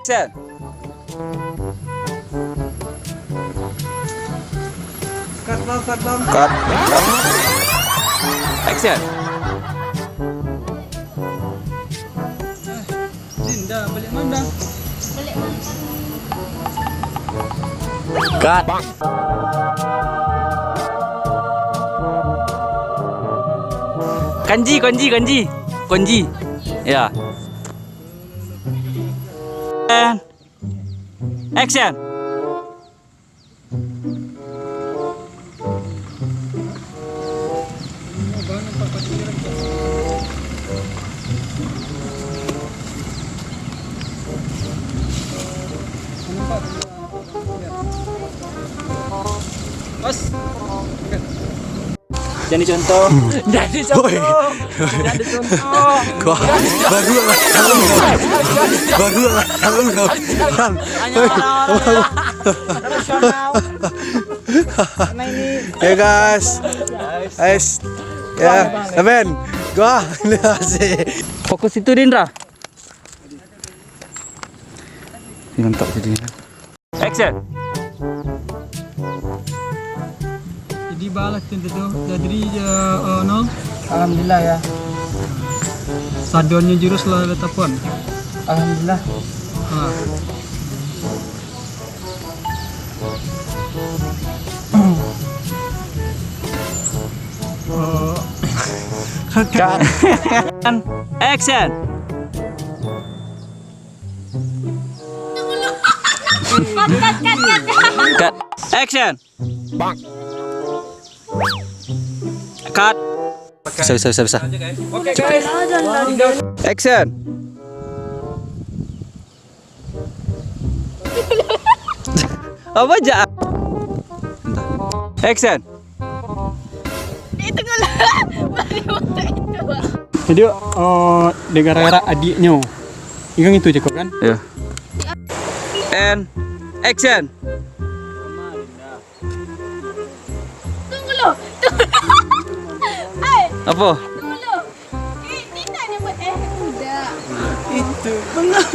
Action. Cut. Action. Dinda, balik mana? Cut. Kanji. Ya. And action. Bos. Jadi contoh. Jadi contoh. Gua baru lah. Ya guys. Ya, Amen. Gua asik. Fokus itu Dindra. Mantap jadi. Action. Jadi balas tentu tu. Jadi no. Alhamdulillah ya. Sadonnya jurus lah letapan. Alhamdulillah. Ha. Cut. Action. Cut. Action. Cut. Bisa. Oke guys. Action. Apa aja? Action. Itu kalau balik waktu itu. Jadi gara-gara adiknya. Ingat itu cakap kan? Ya. And action. Tunggu lo. Hai, Apa? tunggu lo. Tidak ni buat udah. Itu benar.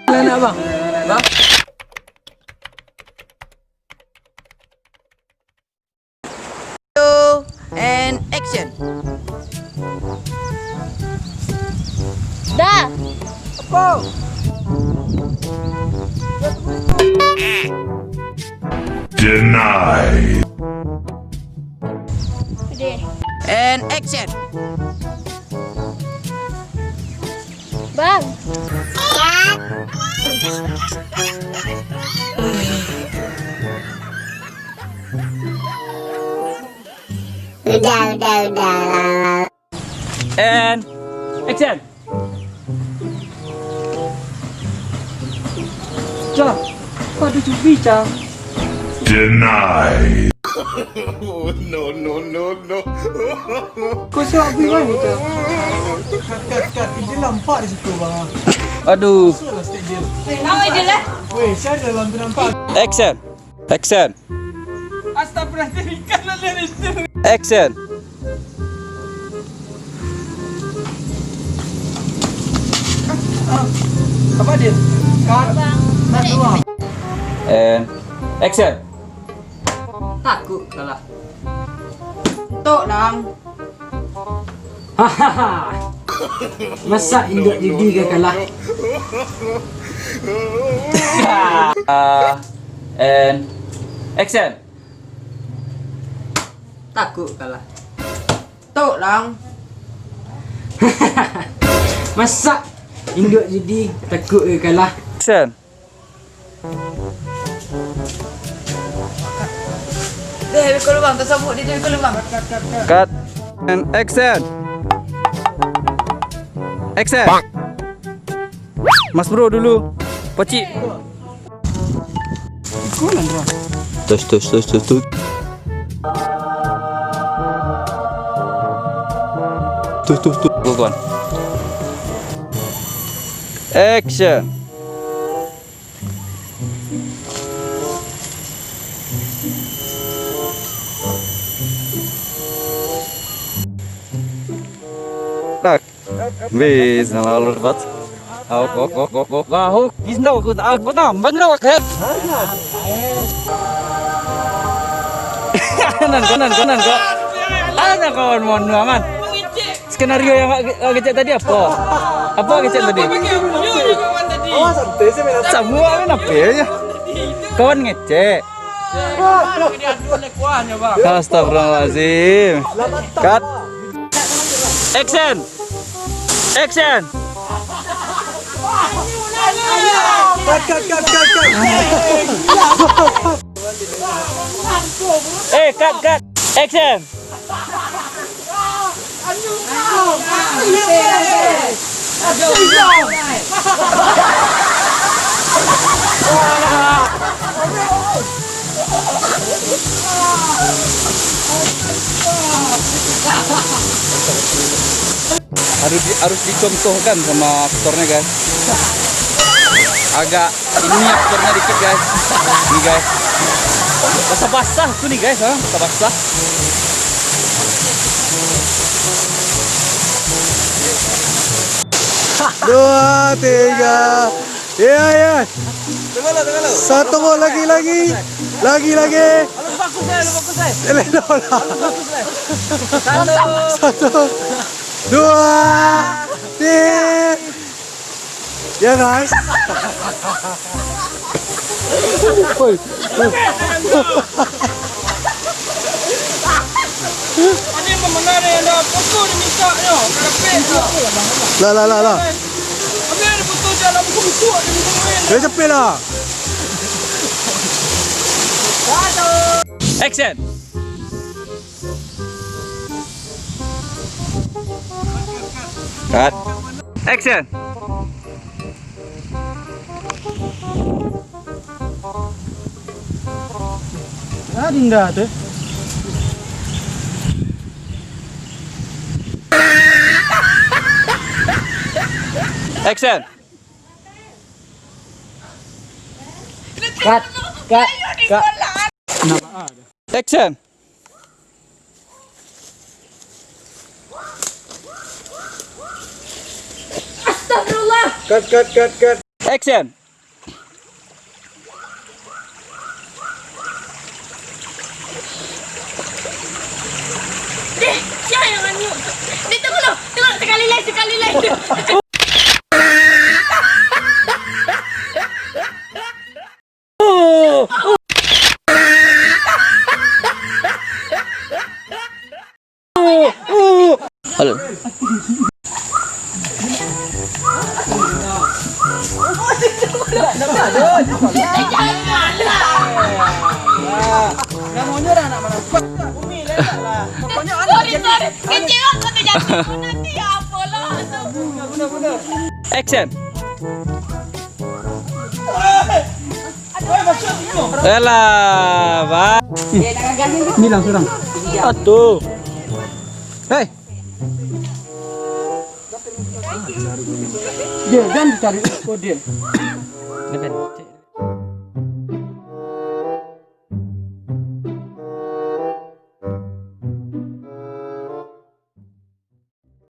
Mana bang? Bang? And action. Dah. Apa? Denied. Udah. And action. Bang. Udah. And action. Cak, pada cubi cak. Denied. Kau siapa bilang ni cak? Kat, dia nampak di situ bang. Aduh. Awak je lah. Weh, saya dalam tu nampak. Action. Astagfirullahaladzim, kalau dari situ. Action. Apa dia? Kat. Nak dua. And action. Takut kalah. Tok lang. Masa induk jadi ke kalah? And action. Takut kalah. Tok lang. Masa induk jadi takut ke kalah? Action. Kau lubang, tersabut dia kau lubang. Cut. And action. Mas bro dulu. Pacik. Kau lah bro. Tus. Tuh. Tuan. Action. Tak. Bis, lalu dapat. Aku gisno aku tambah no ket. Kanan kok. Ada kawan mon aman. Skenario yang kecil tadi apa? Apa kecil tadi? Awas santai sih main. Semua kan apa ya? Kawan ngecek. Astagfirullahaladzim. Cut. Action. Action. Cut. Cut. Action. Harus dicontohkan sama aktornya guys. Agak ini aktornya dikit guys. Nih guys. Basah-basah tuh nih guys, basah-basah. Dua, tiga. Iya. Satu gol lagi. Satu, dua, tiga. Ya guys. Ini pemenangnya ada foto ni minta ni. Lah. Habis ada foto dalam buku ni main. Dia cepet lah. Action. Cut. Action. Indah tuh. Action. Cut. Action. Astagfirullah. Cut. Action. Jangan yuk. Tunggu sekali lagi. Halo. Sorry. Kecewa kau terjatuh nanti apa lah. Action. Elah, Pak. Ini langsung. Atuh. Hei. Dia jangan dicari kode.